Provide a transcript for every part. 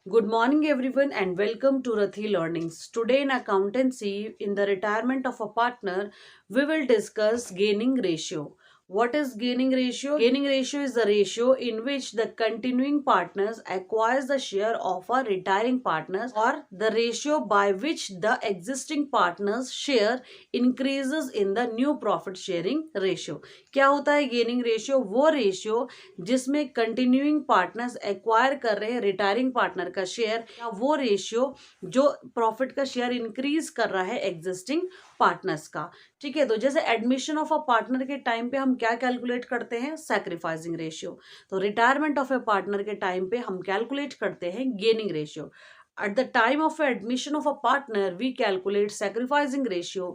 Good morning, everyone, and welcome to Rathi Learnings. Today, in accountancy, in the retirement of a partner, we will discuss gaining ratio. What is gaining ratio? Gaining ratio is the ratio in which the continuing partners acquires the share of a retiring partners, or the ratio by which the existing partners share increases in the new profit sharing ratio. क्या होता है gaining ratio? वो ratio जिसमें continuing partners acquire कर रहे हैं retiring partner का share, या वो रेशियो जो प्रॉफिट का शेयर इंक्रीज कर रहा है एग्जिस्टिंग पार्टनर्स का। ठीक है, तो जैसे एडमिशन ऑफ अ पार्टनर के टाइम पे हम क्या कैलकुलेट करते हैं? Sacrificing ratio. तो रिटायरमेंट ऑफ ए पार्टनर के टाइम पे हम कैलकुलेट करते हैं gaining ratio. At the time of admission of a partner, we calculate sacrificing ratio,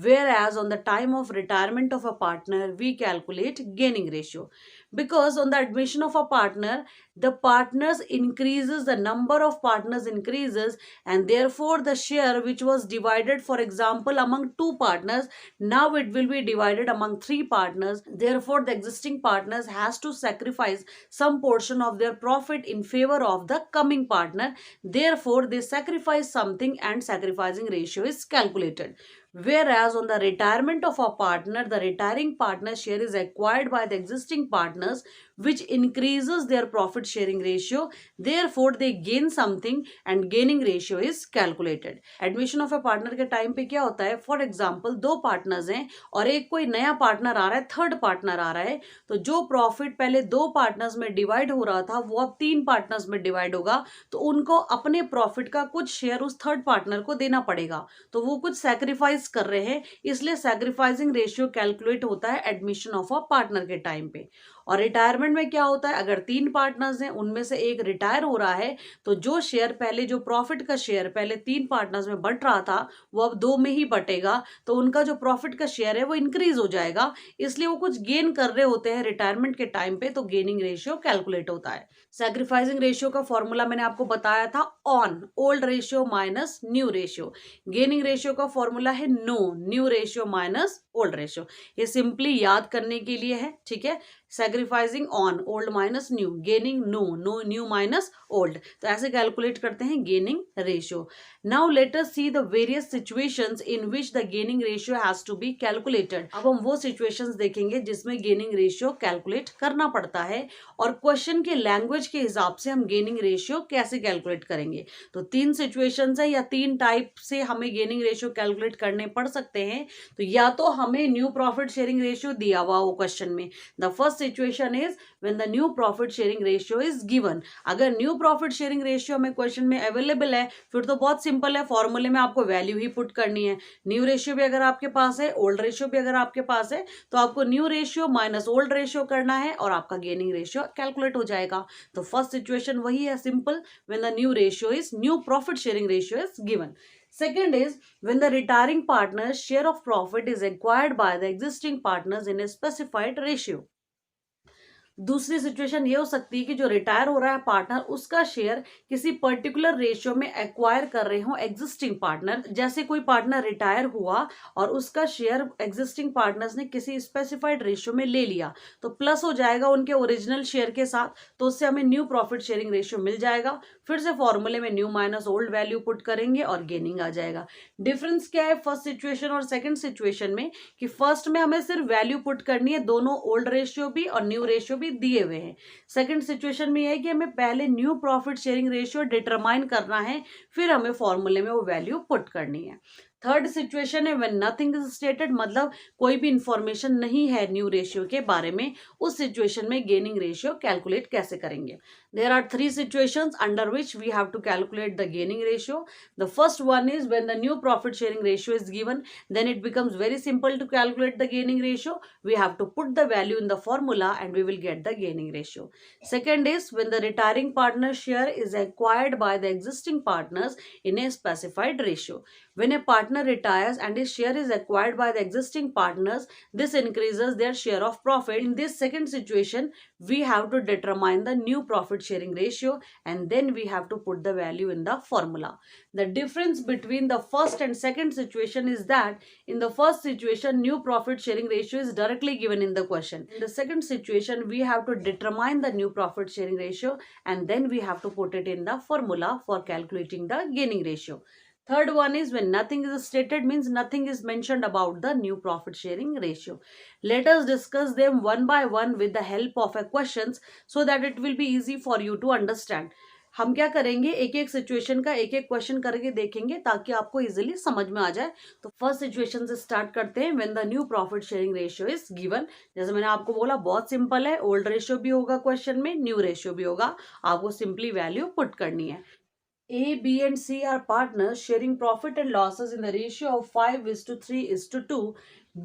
whereas on the time of retirement of a partner, we calculate gaining ratio. Because on the admission of a partner, the partners increases, the number of partners increases, and therefore the share which was divided, for example, among two partners, now it will be divided among three partners. Therefore, the existing partners has to sacrifice some portion of their profit in favor of the coming partner. Therefore, they sacrifice something and sacrificing ratio is calculated. Whereas on the retirement of a partner, the retiring partner share is acquired by the existing partners, which increases their profit sharing ratio. Therefore, they gain something and gaining ratio is calculated. Admission of a partner के time पे क्या होता है? For example दो partners हैं और एक कोई नया पार्टनर आ रहा है, थर्ड पार्टनर आ रहा है, तो जो प्रॉफिट पहले दो पार्टनर्स में डिवाइड हो रहा था वो अब तीन पार्टनर्स में डिवाइड होगा, तो उनको अपने प्रॉफिट का कुछ शेयर उस थर्ड पार्टनर को देना पड़ेगा, तो वो कुछ सैक्रिफाइस कर रहे हैं, इसलिए सैक्रिफाइसिंग रेशियो कैलकुलेट होता है एडमिशन ऑफ अ पार्टनर के टाइम पे। और रिटायरमेंट में क्या होता है? अगर तीन पार्टनर्स हैं, उनमें से एक रिटायर हो रहा है, तो जो शेयर पहले, जो प्रॉफिट का शेयर पहले तीन पार्टनर्स में बंट रहा था, वो अब दो में ही बटेगा, तो उनका जो प्रॉफिट का शेयर है वो इंक्रीज हो जाएगा, इसलिए वो कुछ गेन कर रहे होते हैं रिटायरमेंट के टाइम पे, तो गेनिंग रेशियो कैलकुलेट होता है। सैक्रिफाइसिंग रेशियो का फॉर्मूला मैंने आपको बताया था, on old ratio minus new ratio. Gaining ratio का फॉर्मूला है no new ratio minus old ratio. ये सिंपली याद करने के लिए है, ठीक है। Sacrificing on old minus new, gaining no no new minus old, तो ऐसे कैलकुलेट करते हैं gaining ratio. Now let us see the various situations in which the gaining ratio has to be calculated. अब हम वो सिचुएशंस देखेंगे जिसमें gaining ratio calculate करना पड़ता है, और क्वेश्चन के लैंग्वेज के हिसाब से हम गेनिंग रेशियो कैसे कैलकुलेट करेंगे। तो तीन सिचुएशंस है या तीन टाइप से हमें गेनिंग रेशियो कैलकुलेट करने पड़ सकते हैं। तो या तो हमें न्यू प्रॉफिट शेयरिंग रेशियो दिया हुआ हो क्वेश्चन में, the first situation is when the new profit sharing ratio is given. अगर न्यू प्रॉफिट शेयरिंग रेशियो में क्वेश्चन में अवेलेबल है, फिर तो बहुत सिंपल है, फॉर्मूले में आपको वैल्यू ही पुट करनी है। न्यू रेशियो भी अगर आपके पास है, ओल्ड रेशियो भी अगर आपके पास है, तो आपको new ratio minus old ratio करना है और आपका गेनिंग रेशियो कैलकुलेट हो जाएगा। तो फर्स्ट सिचुएशन वही है, simple, when the new ratio is, new profit sharing ratio is given. Second is when the retiring partner's share of profit is acquired by the existing partners in a specified ratio. दूसरी situation ये हो सकती है कि जो retire हो रहा है पार्टनर, उसका शेयर किसी पर्टिकुलर रेशियो में एक्वायर कर रहे हो एग्जिस्टिंग पार्टनर। जैसे कोई पार्टनर रिटायर हुआ और उसका शेयर एग्जिस्टिंग पार्टनर्स ने किसी स्पेसिफाइड रेशियो में ले लिया, तो प्लस हो जाएगा उनके ओरिजिनल शेयर के साथ, तो उससे हमें न्यू प्रॉफिट शेयरिंग रेशियो मिल जाएगा। फिर से फॉर्मूले में new minus old value put करेंगे और गेनिंग आ जाएगा। डिफरेंस क्या है फर्स्ट सिचुएशन और सेकंड सिचुएशन में? कि फर्स्ट में हमें सिर्फ वैल्यू पुट करनी है, दोनों ओल्ड रेशियो भी और न्यू रेशियो भी दिए हुए हैं। सेकंड सिचुएशन में यह है कि हमें पहले new profit sharing ratio determine करना है, फिर हमें फॉर्मूले में वो वैल्यू पुट करनी है। थर्ड सिचुएशन है व्हेन नथिंग इज स्टेटेड, मतलब कोई भी इंफॉर्मेशन नहीं है न्यू रेशियो के बारे में, उस सिचुएशन में गेनिंग रेशियो कैलकुलेट कैसे करेंगे। There are three situations under which we have to calculate the gaining ratio. The first one is when the new profit sharing ratio is given, then it becomes very simple to calculate the gaining ratio. We have to put the value in the formula and we will get the gaining ratio. Second is when the retiring partner share is acquired by the existing partners in a specified ratio. When a partner retires and his share is acquired by the existing partners, this increases their share of profit. In this second situation, we have to determine the new profit sharing ratio, and then we have to put the value in the formula. The difference between the first and second situation is that in the first situation, new profit sharing ratio is directly given in the question. In the second situation, we have to determine the new profit sharing ratio, and then we have to put it in the formula for calculating the gaining ratio. Third one is when nothing is stated, means nothing is mentioned about the new profit sharing ratio. Let us discuss them one by one with the help of a questions so that it will be easy for you to understand. हम क्या करेंगे, एक एक situation का एक एक question करके देखेंगे ताकि आपको इजीली समझ में आ जाए. तो फर्स्ट सिचुएशन से स्टार्ट करते हैं. When the new profit sharing ratio is given, जैसे मैंने आपको बोला बहुत सिंपल है. ओल्ड रेशियो भी होगा क्वेश्चन में, न्यू रेशियो भी होगा. आपको सिंपली वैल्यू पुट करनी है. A, B, and C are partners sharing profit and losses in the ratio of 5:3:2.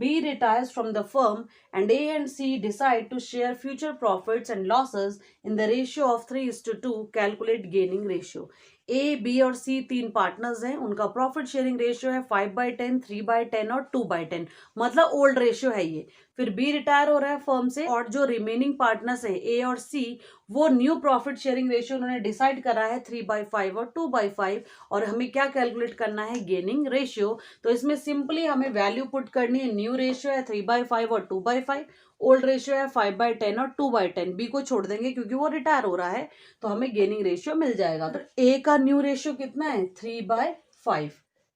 B retires from the firm and A and C decide to share future profits and losses in the ratio of 3:2. Calculate gaining ratio. A, B और सी तीन partners हैं. उनका profit sharing ratio है 5/10, 3/10 और 2/10. मतलब old ratio है ये. फिर बी रिटायर हो रहा है फर्म से और जो रिमेनिंग पार्टनर्स हैं ए और सी, वो न्यू प्रॉफिट शेयरिंग रेशियो उन्होंने डिसाइड करा है 3/5 और 2/5. और हमें क्या कैलकुलेट करना है, गेनिंग रेशियो. तो इसमें सिंपली हमें वैल्यू पुट करनी है. न्यू रेशियो है 3/5 और 2/5. ओल्ड रेशियो है 5/10 और 2/10. बी को छोड़ देंगे क्योंकि वो रिटायर हो रहा है, तो हमें गेनिंग रेशियो मिल जाएगा. तो ए का न्यू रेशियो कितना है, 3/5.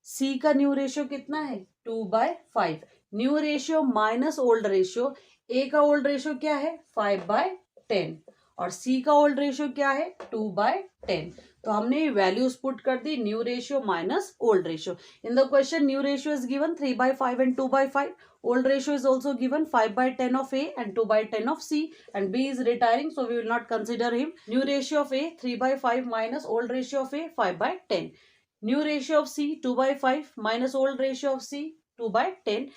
सी का न्यू रेशियो कितना है, 2/5. New ratio minus old ratio. A का ओल्ड रेशियो क्या है, 5/10 और सी का ओल्ड रेशियो क्या है, 2/10. तो हमने वैल्यूज पुट कर दी, new ratio minus old ratio. In the question new ratio is given 3/5 and 2/5. Old ratio is also given 5/10 of A and 2/10 of C, and B is retiring, so we will not consider him. New ratio of A 3/5 minus old ratio of A 5/10. New ratio of C 2/5 minus old ratio of C 2/10.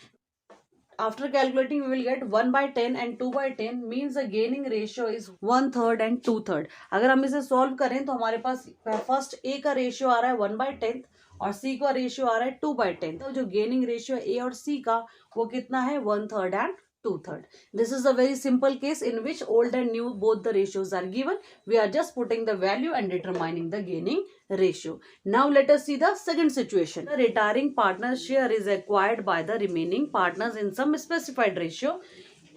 After calculating, we will get 1/10 and 2/10 means the gaining ratio is 1/3 and 2/3. अगर हम इसे solve करें तो हमारे पास first A का ratio आ रहा है 1/10 और सी का रेशियो आ रहा है 2/10. तो जो गेनिंग रेशियो ए और सी का वो कितना है, 1/3 and 2/3. This is a very simple case in which old and new both the ratios are given. We are just putting the value and determining the gaining ratio. Now let us see the second situation. The retiring partner's share is acquired by the remaining partners in some specified ratio.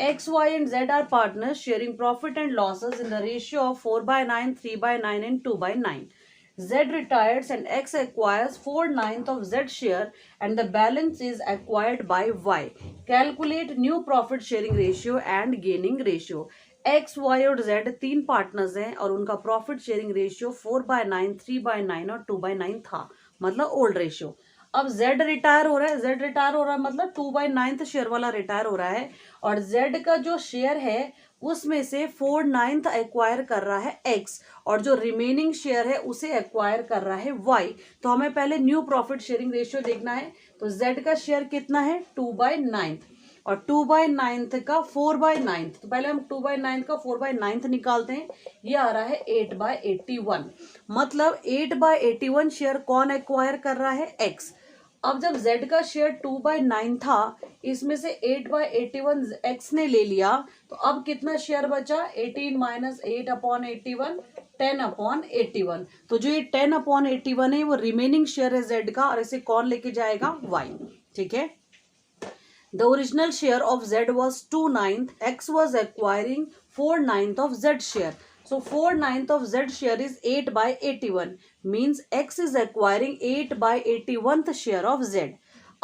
X, Y, and Z are partners sharing profit and losses in the ratio of 4/9, 3/9, and 2/9. Z retires and X acquires 4/9 of Z share and the balance is acquired by Y. Calculate new profit sharing ratio and gaining ratio. X, Y और Z तीन partners हैं और उनका profit sharing ratio 4/9, 3/9 और 2/9 था, मतलब old ratio. अब Z retire हो रहा है, Z रिटायर हो रहा है मतलब 2/9 शेयर वाला रिटायर हो रहा है और Z का जो शेयर है उसमें से 4/9 एक्वायर कर रहा है X और जो रिमेनिंग शेयर है उसे एक्वायर कर रहा है Y. तो हमें पहले न्यू प्रॉफिट शेयरिंग रेशियो देखना है. तो Z का शेयर कितना है, 2/9 और 2/9 का 4/9. तो पहले हम 2/9 का 4/9 निकालते हैं. ये आ रहा है 8/81. मतलब 8/81 शेयर कौन एक्वायर कर रहा है, X. अब जब Z का शेयर 2/9 था, इसमें से 8/81 X ने ले लिया, तो अब कितना शेयर बचा, 18 माइनस 8/81, 10/81. तो जो ये 10/81 है वो रिमेनिंग शेयर है Z का और इसे कौन लेके जाएगा, Y. ठीक है. The original share of Z was 2/9. X was acquiring 4/9 of Z share. So 4/9 of Z share is 8/81. Means X is acquiring 8/81th share of Z.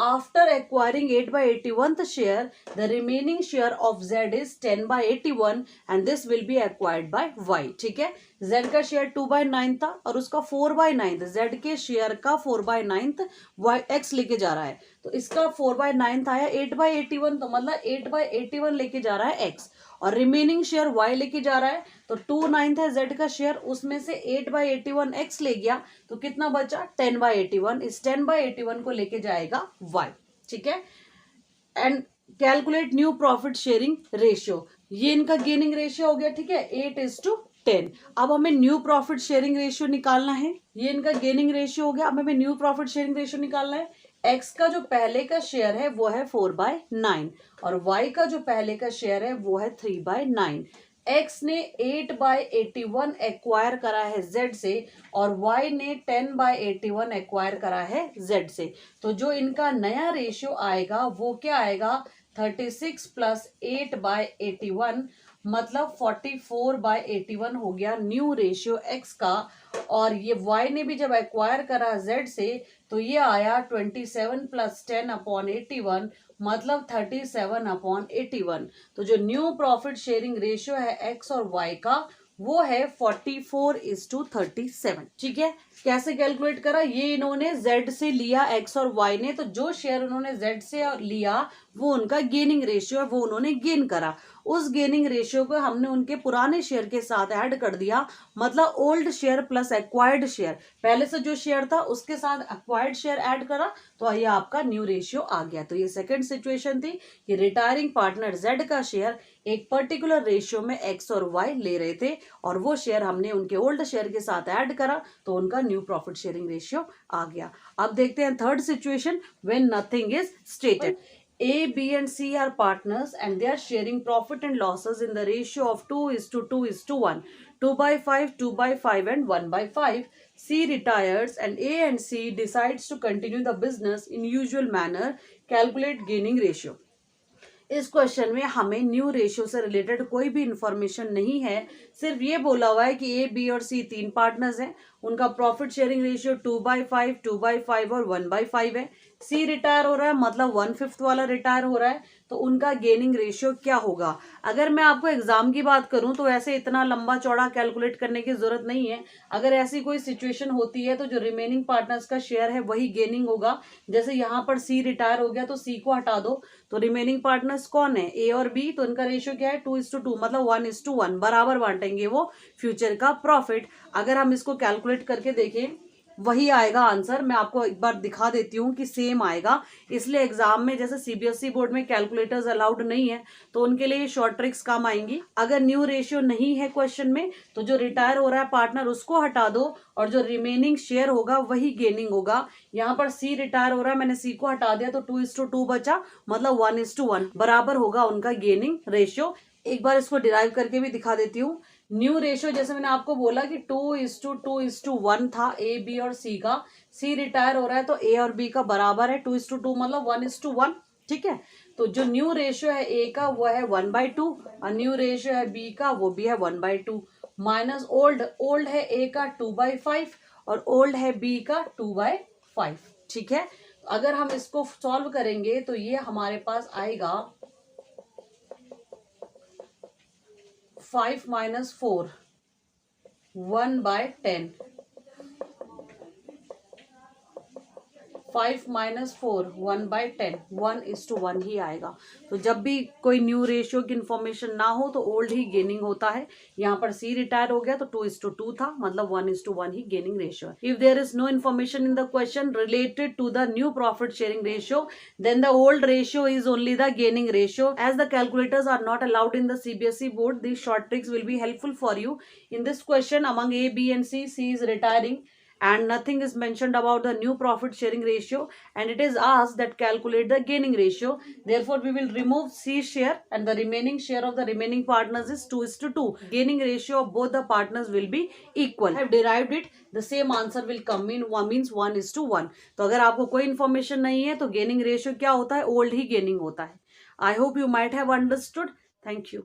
After acquiring 8/81th share, the remaining share of Z is 10/81 and this will be acquired by Y. ठीक है. Z का share 2/9 था और उसका 4/9 Z के share का 4/9 Y X लेके जा रहा है. तो इसका 4/9 आया 8/81, तो मतलब 8/81 लेके जा रहा है X और रिमेनिंग शेयर Y लेके जा रहा है. तो 2/9 है Z का शेयर, उसमें से 8/81 X ले गया, तो कितना बचा, 10/81. इस 10/81 को लेके जाएगा Y. ठीक है. And calculate new profit sharing ratio. ये इनका गेनिंग रेशियो हो गया. ठीक है, 8:10. अब हमें न्यू प्रॉफिट शेयरिंग रेशियो निकालना है. ये इनका गेनिंग रेशियो हो गया. अब हमें न्यू प्रॉफिट शेयरिंग रेशियो निकालना है. x का जो पहले का शेयर है वो है 4/9 और y का जो पहले का शेयर है वो है 3/9। x ने 8/81 एक्वायर करा है z से और y ने 10/81 एक्वायर करा है z से। तो जो इनका नया रेशियो आएगा वो क्या आएगा, 36 प्लस 8/81 मतलब 44/81 हो गया न्यू रेशियो x का। और ये y ने भी जब एक्वायर करा z से तो ये आया 27 प्लस 10/81 मतलब 37/81। तो जो न्यू प्रॉफिट शेयरिंग रेशियो है x और y का वो है 44:37। ठीक है, कैसे कैलकुलेट करा, ये इन्होंने z से लिया x और y ने, तो जो शेयर उन्होंने z से लिया वो उनका गेनिंग रेशियो है, वो उन्होंने गेन करा। उस गेनिंग रेशियो को हमने उनके पुराने शेयर के साथ ऐड कर दिया, मतलब old share plus acquired share, पहले से जो शेयर था उसके साथ एक्वायर्ड शेयर ऐड करा तो ये आपका न्यू रेशियो आ गया। तो ये सेकंड सिचुएशन थी कि रिटायरिंग पार्टनर Z का शेयर एक पर्टिकुलर रेशियो में x और y ले रहे थे और वो शेयर हमने उनके ओल्ड शेयर के साथ ऐड करा तो उनका न्यू प्रॉफिट शेयरिंग रेशियो आ गया। अब देखते हैं third situation, when nothing is stated. A, B and C are partners and they are sharing profit and losses in the ratio of 2:2:1, 2/5, 2/5 and 1/5. C retires and A and C decides to continue the business in usual manner. Calculate gaining ratio. इस question में हमें new ratio से related कोई भी information नहीं है, सिर्फ ये बोला हुआ है कि ए, बी और सी तीन पार्टनर्स हैं, उनका प्रॉफिट शेयरिंग रेशियो 2/5, 2/5 और 1/5 है। सी रिटायर हो रहा है मतलब 1/5 वाला रिटायर हो रहा है, तो उनका गेनिंग रेशियो क्या होगा। अगर मैं आपको एग्जाम की बात करूं तो ऐसे इतना लंबा चौड़ा कैलकुलेट करने की जरूरत नहीं है। अगर ऐसी कोई सिचुएशन होती है तो जो रिमेनिंग पार्टनर्स का शेयर है वही गेनिंग होगा। जैसे यहाँ पर सी रिटायर हो गया तो सी को हटा दो, तो रिमेनिंग पार्टनर्स कौन है, ए और बी, तो इनका रेशियो क्या है 2:2 मतलब 1:1, बराबर बांटेंगे वो फ्यूचर का प्रॉफिट। अगर हम इसको कैलकुलेट करके देखें वही आएगा आंसर। मैं आपको एक बार दिखा देती हूँ कि सेम आएगा, इसलिए एग्जाम में जैसे सीबीएसई बोर्ड में कैलकुलेटर्स अलाउड नहीं है तो उनके लिए शॉर्ट ट्रिक्स काम आएंगी। अगर न्यू रेशियो नहीं है क्वेश्चन में तो जो रिटायर हो रहा है पार्टनर उसको हटा दो और जो रिमेनिंग शेयर होगा वही गेनिंग होगा। यहाँ पर सी रिटायर हो रहा है, मैंने सी को हटा दिया तो 2:2 बचा मतलब 1:1 बराबर होगा उनका गेनिंग रेशियो। एक बार इसको डिराइव करके भी दिखा देती हूँ। न्यू रेशियो जैसे मैंने आपको बोला कि 2:2:1 था ए, बी और सी का। सी रिटायर हो रहा है तो ए और बी का बराबर है 2:2 मतलब 1:1। ठीक है, तो जो न्यू रेशियो है ए का वो है 1/2 और न्यू रेशियो है बी का वो भी है 1/2 माइनस ओल्ड है ए का 2/5 और ओल्ड है बी का 2/5। ठीक है, अगर हम इसको सॉल्व करेंगे तो ये हमारे पास आएगा 5 - 4 1/10, 5 - 4 1/10, 1:1 ही आएगा। तो जब भी कोई न्यू रेशियो की इंफॉर्मेशन ना हो तो ओल्ड ही गेनिंग होता है। यहाँ पर सी रिटायर हो गया तो 2:2 था मतलब 1:1 ही गेनिंग रेशियो है। If there is no information in the question related to the new profit sharing ratio then the old ratio is only the gaining ratio. As the calculators are not allowed in the CBSE board, these short tricks will be helpful for you. In this question, among A, B and C, C is retiring and nothing is mentioned about the new profit sharing ratio, and it is asked that calculate the gaining ratio. Therefore we will remove C share and the remaining share of the remaining partners is 2:2. Gaining ratio of both the partners will be equal. I have derived it. The same answer will come in means 1:1. तो अगर आपको कोई information नहीं है तो gaining ratio क्या होता है, ओल्ड ही गेनिंग होता है। I hope you might have understood. Thank you.